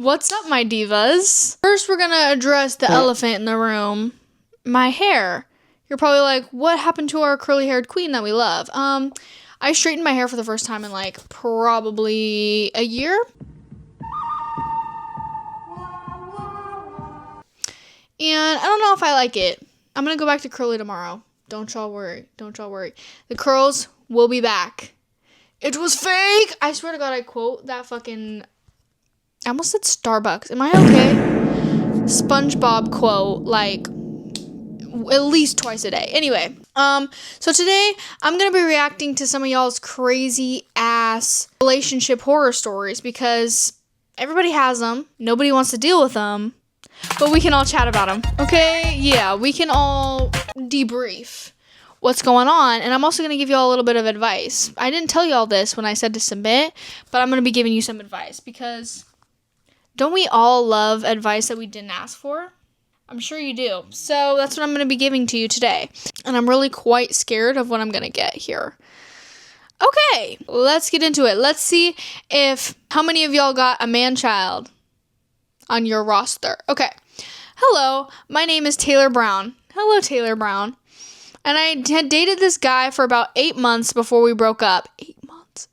What's up, my divas? First, we're gonna address the elephant in the room. My hair. You're probably like, what happened to our curly-haired queen that we love? I straightened my hair for the first time in like probably a year. And I don't know if I like it. I'm gonna go back to curly tomorrow. Don't y'all worry. Don't y'all worry. The curls will be back. It was fake! I swear to God, I quote that fucking... I almost said Starbucks. Am I okay? SpongeBob quote, like, at least twice a day. Anyway, so today, I'm gonna be reacting to some of y'all's crazy-ass relationship horror stories because everybody has them. Nobody wants to deal with them. But we can all chat about them, okay? Yeah, we can all debrief what's going on. And I'm also going to give you all a little bit of advice. I didn't tell you all this when I said to submit, but I'm going to be giving you some advice because don't we all love advice that we didn't ask for? I'm sure you do. So that's what I'm going to be giving to you today. And I'm really quite scared of what I'm going to get here. Okay, let's get into it. Let's see how many of y'all got a man-child on your roster. Okay. Hello, my name is Taylor Brown. Hello, Taylor Brown. And I had dated this guy for about 8 months before we broke up. 8 months.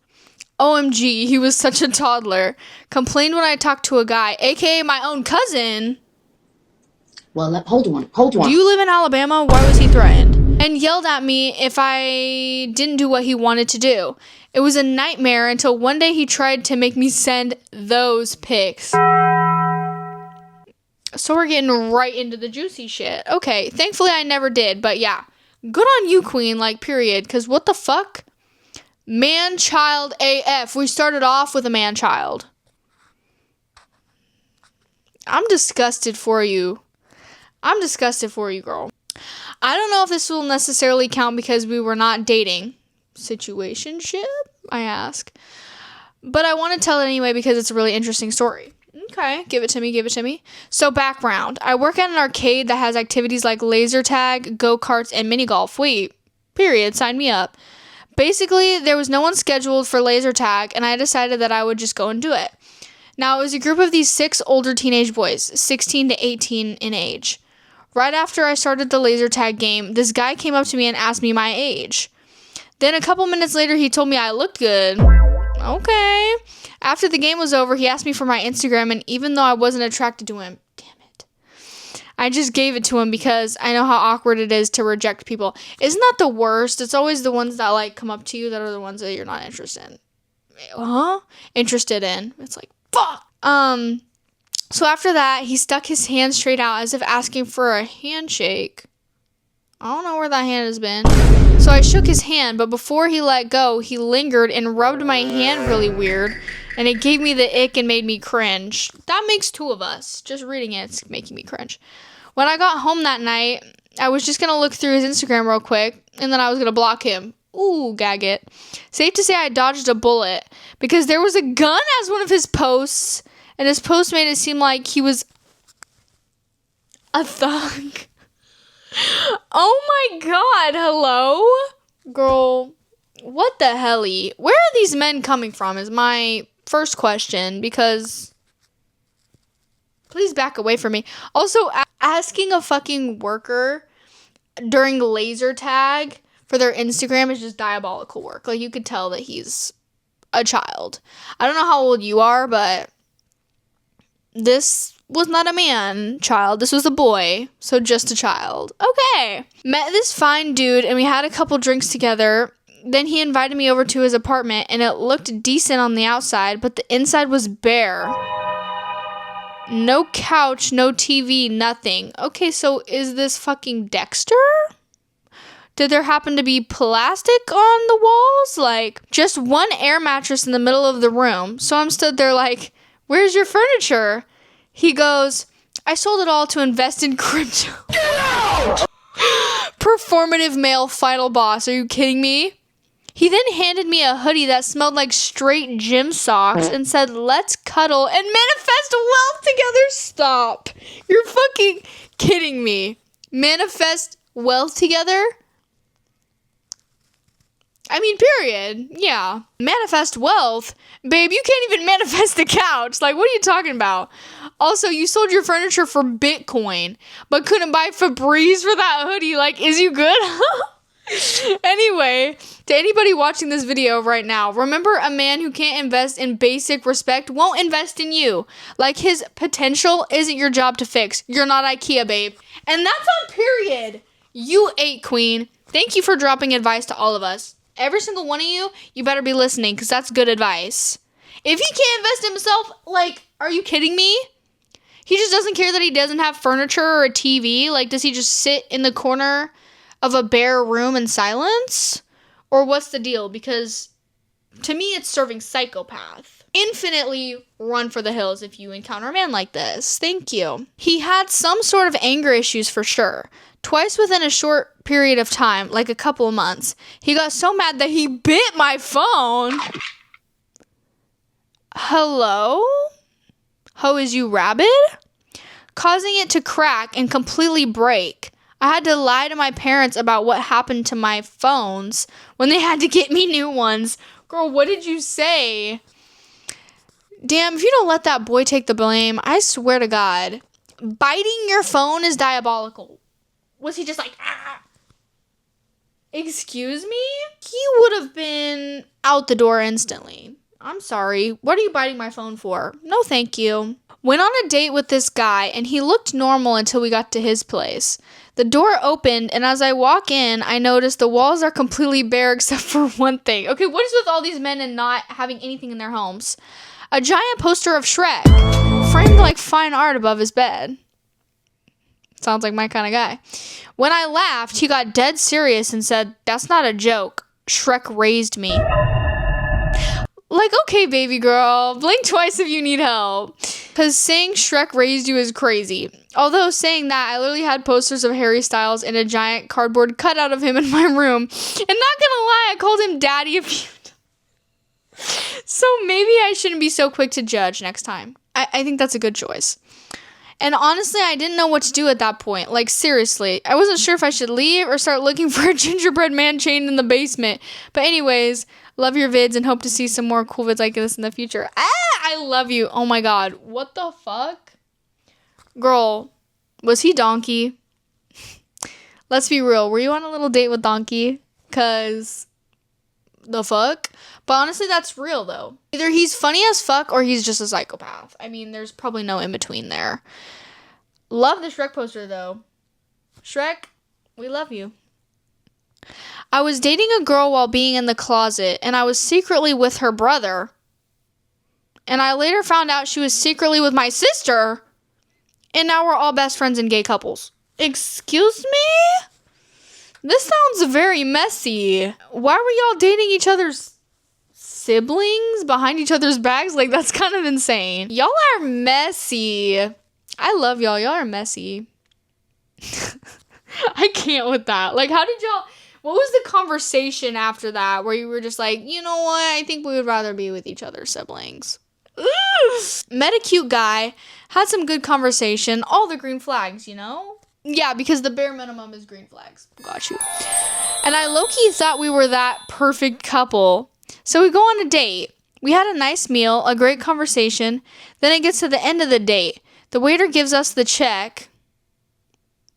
OMG, he was such a toddler. Complained when I talked to a guy, aka my own cousin. Well, hold on. Do you live in Alabama? Why was he threatened? And yelled at me if I didn't do what he wanted to do. It was a nightmare until one day he tried to make me send those pics. So we're getting right into the juicy shit. Okay, thankfully I never did, but yeah. Good on you, queen, like, period. Because what the fuck? Man-child AF. We started off with a man-child. I'm disgusted for you. I'm disgusted for you, girl. I don't know if this will necessarily count because we were not dating. Situationship, I ask. But I want to tell it anyway because it's a really interesting story. Okay, give it to me. So background. I work at an arcade that has activities like laser tag, go-karts, and mini golf. Wait, period, sign me up. Basically, there was no one scheduled for laser tag, and I decided that I would just go and do it. Now, it was a group of these 6 older teenage boys, 16 to 18 in age. Right after I started the laser tag game, this guy came up to me and asked me my age. Then a couple minutes later, he told me I looked good. Okay. After the game was over, he asked me for my Instagram, and even though I wasn't attracted to him, damn it, I just gave it to him because I know how awkward it is to reject people. Isn't that the worst? It's always the ones that, like, come up to you that are the ones that you're not interested in. Interested in. It's like, fuck! So after that, he stuck his hand straight out as if asking for a handshake. I don't know where that hand has been. So I shook his hand, but before he let go, he lingered and rubbed my hand really weird, and it gave me the ick and made me cringe. That makes 2 of us. Just reading it's making me cringe. When I got home that night, I was just going to look through his Instagram real quick, and then I was going to block him. Ooh, gag it. Safe to say I dodged a bullet, because there was a gun as one of his posts, and his post made it seem like he was a thug. Oh my god, hello? Girl, what the helly? Where are these men coming from is my first question, because please back away from me. Also, asking a fucking worker during laser tag for their Instagram is just diabolical work. Like, you could tell that he's a child. I don't know how old you are, but this was not a man child. This was a boy. So just a child. Okay. Met this fine dude and we had a couple drinks together. Then he invited me over to his apartment and it looked decent on the outside, but the inside was bare. No couch, no TV, nothing. Okay, so is this fucking Dexter? Did there happen to be plastic on the walls? Like, just one air mattress in the middle of the room. So I'm stood there like, where's your furniture? He goes, I sold it all to invest in crypto. Get out! Performative male final boss. Are you kidding me? He then handed me a hoodie that smelled like straight gym socks and said, let's cuddle and manifest wealth together. Stop. You're fucking kidding me. Manifest wealth together? I mean, period. Yeah. Manifest wealth? Babe, you can't even manifest the couch. Like, what are you talking about? Also, you sold your furniture for Bitcoin, but couldn't buy Febreze for that hoodie. Like, is you good? Anyway, to anybody watching this video right now, remember, a man who can't invest in basic respect won't invest in you. Like, his potential isn't your job to fix. You're not IKEA, babe. And that's on period. You ate, queen. Thank you for dropping advice to all of us. Every single one of you, you better be listening, because that's good advice. If he can't invest in himself, like, are you kidding me? He just doesn't care that he doesn't have furniture or a TV? Like, does he just sit in the corner of a bare room in silence? Or what's the deal? Because to me, it's serving psychopath. Infinitely run for the hills if you encounter a man like this. Thank you. He had some sort of anger issues for sure. Twice within a short period of time, like a couple of months, he got so mad that he bit my phone. Hello? Ho, is you rabid? Causing it to crack and completely break. I had to lie to my parents about what happened to my phones when they had to get me new ones. Girl, what did you say? Damn, if you don't let that boy take the blame, I swear to God, biting your phone is diabolical. Was he just like, ah? Excuse me? He would have been out the door instantly. I'm sorry. What are you biting my phone for? No, thank you. Went on a date with this guy, and he looked normal until we got to his place. The door opened, and as I walk in, I noticed the walls are completely bare except for one thing. Okay, what is with all these men and not having anything in their homes? A giant poster of Shrek, framed like fine art above his bed. Sounds like my kind of guy. When I laughed, he got dead serious and said, "That's not a joke. Shrek raised me." Like, okay, baby girl, blink twice if you need help. Because saying Shrek raised you is crazy. Although saying that, I literally had posters of Harry Styles and a giant cardboard cutout of him in my room. And not gonna lie, I called him daddy a few times. So maybe I shouldn't be so quick to judge next time. I think that's a good choice. And honestly, I didn't know what to do at that point. Like, seriously. I wasn't sure if I should leave or start looking for a gingerbread man chained in the basement. But anyways, love your vids and hope to see some more cool vids like this in the future. I love you. Oh my God. What the fuck? Girl, was he Donkey? Let's be real. Were you on a little date with Donkey? Because the fuck? But honestly, that's real though. Either he's funny as fuck or he's just a psychopath. I mean, there's probably no in between there. Love the Shrek poster though. Shrek, we love you. I was dating a girl while being in the closet, and I was secretly with her brother. And I later found out she was secretly with my sister. And now we're all best friends and gay couples. Excuse me? This sounds very messy. Why were y'all dating each other's siblings behind each other's backs? Like, that's kind of insane. Y'all are messy. I love y'all. Y'all are messy. I can't with that. Like, how did y'all... What was the conversation after that where you were just like, you know what? I think we would rather be with each other's siblings. Ugh. Met a cute guy. Had some good conversation. All the green flags, you know? Yeah, because the bare minimum is green flags. Got you. And I low-key thought we were that perfect couple. So we go on a date. We had a nice meal, a great conversation. Then it gets to the end of the date. The waiter gives us the check.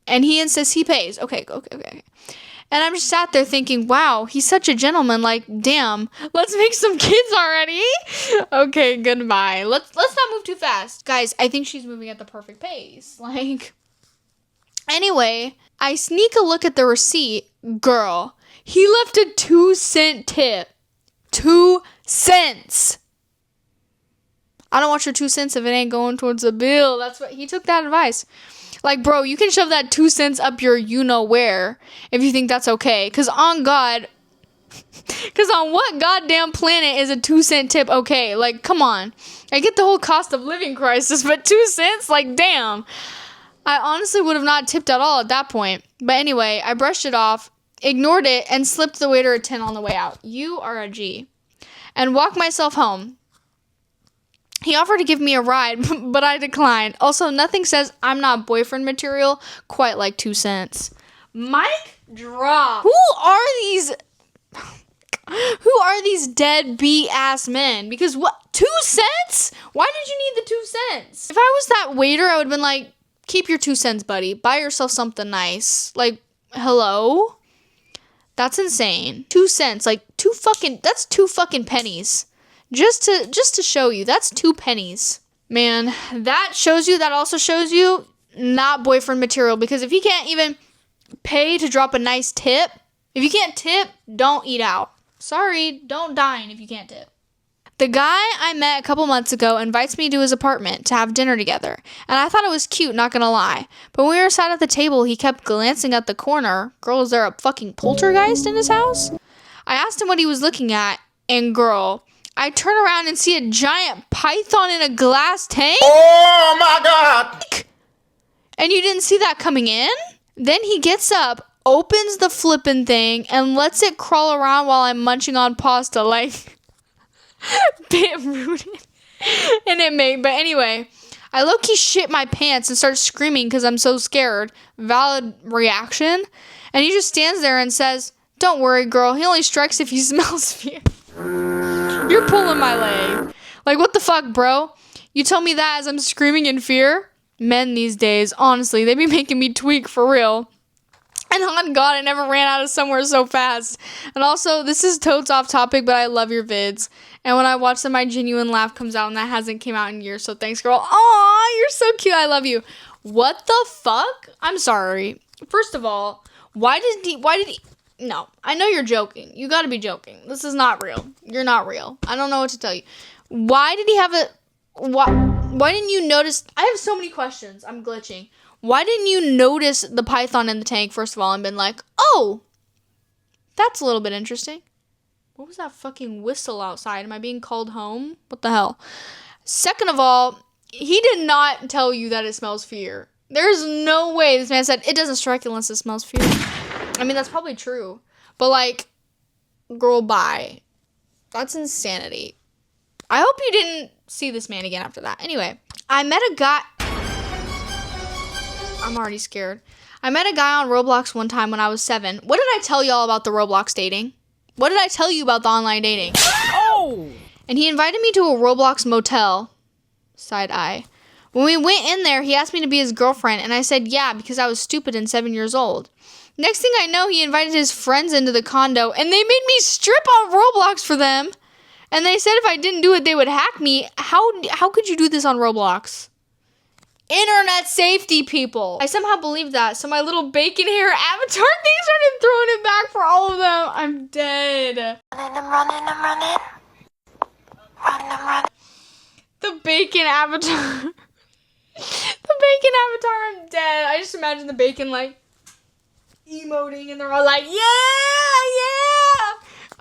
And he insists he pays. Okay. And I'm just sat there thinking, wow, he's such a gentleman. Like, damn, let's make some kids already. Okay, goodbye. Let's not move too fast. Guys, I think she's moving at the perfect pace. Like, anyway, I sneak a look at the receipt. Girl, he left a 2-cent tip. 2 cents. I don't want your 2 cents if it ain't going towards the bill. That's what he took that advice. Like, bro, you can shove that 2 cents up your you-know-where if you think that's okay. Because on God, because on what goddamn planet is a 2-cent tip okay? Like, come on. I get the whole cost of living crisis, but 2 cents? Like, damn. I honestly would have not tipped at all at that point. But anyway, I brushed it off, ignored it, and slipped the waiter a 10 on the way out. You are a G. And walked myself home. He offered to give me a ride, but I declined. Also, nothing says I'm not boyfriend material quite like 2 cents. Mic drop. Who are these? Who are these deadbeat ass men? Because what? 2 cents? Why did you need the 2 cents? If I was that waiter, I would have been like, keep your 2 cents, buddy. Buy yourself something nice. Like, hello? That's insane. 2 cents. Like, that's 2 fucking pennies. Just to show you, that's 2 pennies. Man, that also shows you not boyfriend material. Because if he can't even pay to drop a nice tip, if you can't tip, don't eat out. Sorry, don't dine if you can't tip. The guy I met a couple months ago invites me to his apartment to have dinner together, and I thought it was cute, not gonna lie. But when we were sat at the table, he kept glancing at the corner. Girl, is there a fucking poltergeist in his house? I asked him what he was looking at, and girl, I turn around and see a giant python in a glass tank? Oh my God! And you didn't see that coming in? Then he gets up, opens the flippin' thing, and lets it crawl around while I'm munching on pasta, like, bit rooted. And but anyway, I low-key shit my pants and start screaming because I'm so scared. Valid reaction. And he just stands there and says, don't worry, girl, he only strikes if he smells fear. You're pulling my leg. Like, what the fuck, bro? You tell me that as I'm screaming in fear? Men these days, honestly, they be making me tweak for real. And on God, I never ran out of somewhere so fast. And also, this is totes off topic, but I love your vids. And when I watch them, my genuine laugh comes out, and that hasn't came out in years. So thanks, girl. Aw, you're so cute. I love you. What the fuck? I'm sorry. First of all, why did he? No, I know you're joking. You gotta be joking. This is not real. You're not real. I don't know what to tell you. Why did he have a? Why didn't you notice? I have so many questions. I'm glitching. Why didn't you notice the python in the tank, first of all, and been like, oh, that's a little bit interesting. What was that fucking whistle outside? Am I being called home? What the hell? Second of all, he did not tell you that it smells fear. There's no way this man said, it doesn't strike unless it smells fear. I mean, that's probably true. But, like, girl, bye. That's insanity. I hope you didn't see this man again after that. Anyway, I met a guy... I'm already scared. I met a guy on Roblox one time when I was 7. What did I tell y'all about the Roblox dating? What did I tell you about the online dating? Oh! And he invited me to a Roblox motel. Side eye. When we went in there, he asked me to be his girlfriend, and I said yeah because I was stupid and 7 years old. Next thing I know, he invited his friends into the condo, and they made me strip on Roblox for them. And they said if I didn't do it, they would hack me. How could you do this on Roblox? Internet safety, people. I somehow believed that, so my little bacon hair avatar thing started throwing it back for all of them. I'm dead. I'm running. The bacon avatar. The bacon avatar, I'm dead. I just imagine the bacon, like, emoting, and they're all like, yeah!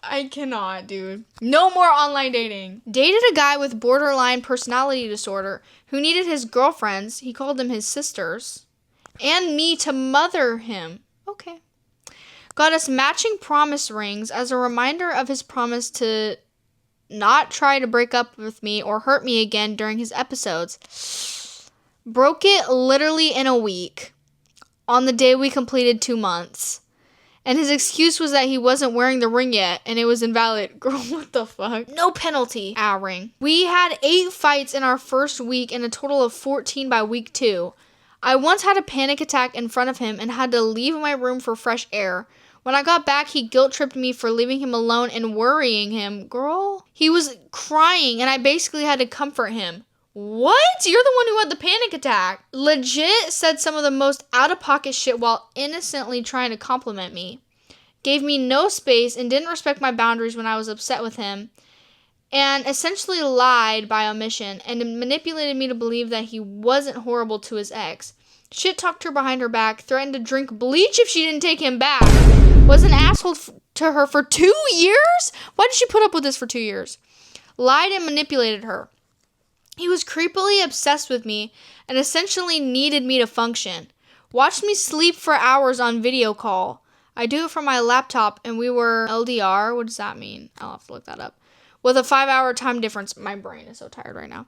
I cannot, dude. No more online dating. Dated a guy with borderline personality disorder who needed his girlfriends, he called them his sisters, and me to mother him. Okay. Got us matching promise rings as a reminder of his promise to not try to break up with me or hurt me again during his episodes. Broke it literally in a week on the day we completed 2 months. And his excuse was that he wasn't wearing the ring yet and it was invalid. Girl, what the fuck? No penalty. Ring. We had 8 fights in our first week and a total of 14 by week 2. I once had a panic attack in front of him and had to leave my room for fresh air. When I got back, he guilt-tripped me for leaving him alone and worrying him. Girl, he was crying and I basically had to comfort him. What? You're the one who had the panic attack. Legit said some of the most out-of-pocket shit while innocently trying to compliment me. Gave me no space and didn't respect my boundaries when I was upset with him. And essentially lied by omission and manipulated me to believe that he wasn't horrible to his ex. Shit-talked her behind her back, threatened to drink bleach if she didn't take him back. Was an asshole to her for 2 years? Why did she put up with this for 2 years? Lied and manipulated her. He was creepily obsessed with me and essentially needed me to function. Watched me sleep for hours on video call. I do it from my laptop and we were LDR. What does that mean? I'll have to look that up. With a 5-hour time difference. My brain is so tired right now.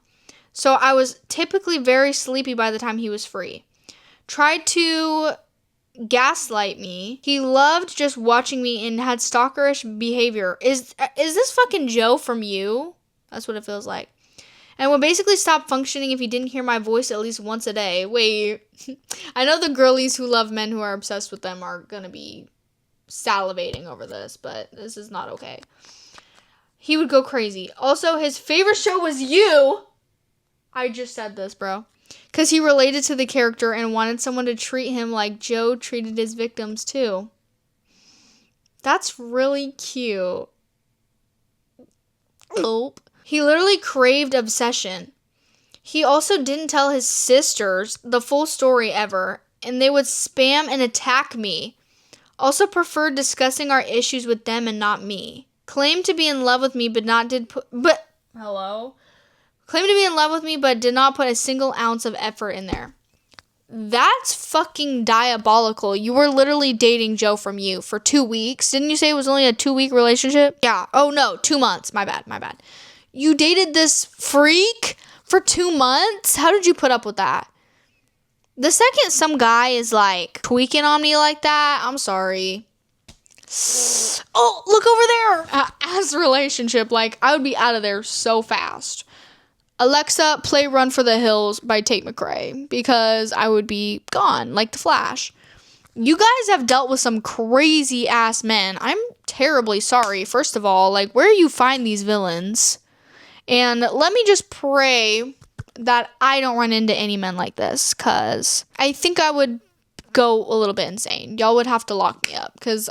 So I was typically very sleepy by the time he was free. Tried to gaslight me. He loved just watching me and had stalkerish behavior. Is this fucking Joe from You? That's what it feels like. And would basically stop functioning if he didn't hear my voice at least once a day. Wait, I know the girlies who love men who are obsessed with them are gonna be salivating over this, but this is not okay. He would go crazy. Also, his favorite show was You. I just said this, bro. Because he related to the character and wanted someone to treat him like Joe treated his victims too. That's really cute. Nope. He literally craved obsession. He also didn't tell his sisters the full story ever, and they would spam and attack me. Also preferred discussing our issues with them and not me. Claimed to be in love with me, Claimed to be in love with me, but did not put a single ounce of effort in there. That's fucking diabolical. You were literally dating Joe from You for 2 weeks. Didn't you say it was only a 2-week relationship? Yeah. Oh no, 2 months. My bad. You dated this freak for 2 months? How did you put up with that? The second some guy is like tweaking on me like that, I'm sorry. Oh, look over there. As a relationship, like, I would be out of there so fast. Alexa, play Run for the Hills by Tate McRae, because I would be gone like the Flash. You guys have dealt with some crazy ass men. I'm terribly sorry. First of all, like, where do you find these villains? And let me just pray that I don't run into any men like this, because I think I would go a little bit insane. Y'all would have to lock me up, because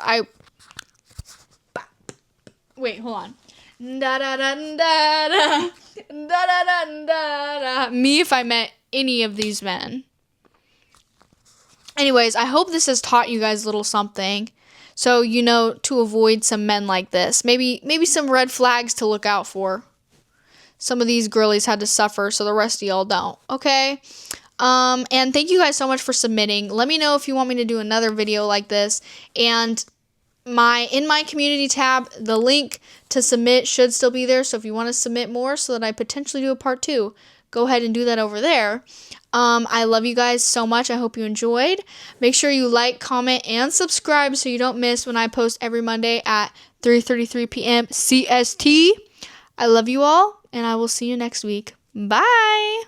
Wait, hold on. Da-da-da-da-da. Da-da-da-da-da. Me if I met any of these men. Anyways, I hope this has taught you guys a little something. So you know to avoid some men like this. Maybe some red flags to look out for. Some of these girlies had to suffer, so the rest of y'all don't. Okay? And thank you guys so much for submitting. Let me know if you want me to do another video like this. And in my community tab, the link to submit should still be there. So if you want to submit more so that I potentially do a part 2, go ahead and do that over there. I love you guys so much. I hope you enjoyed. Make sure you like, comment, and subscribe so you don't miss when I post every Monday at 3:33 p.m. CST. I love you all, and I will see you next week. Bye!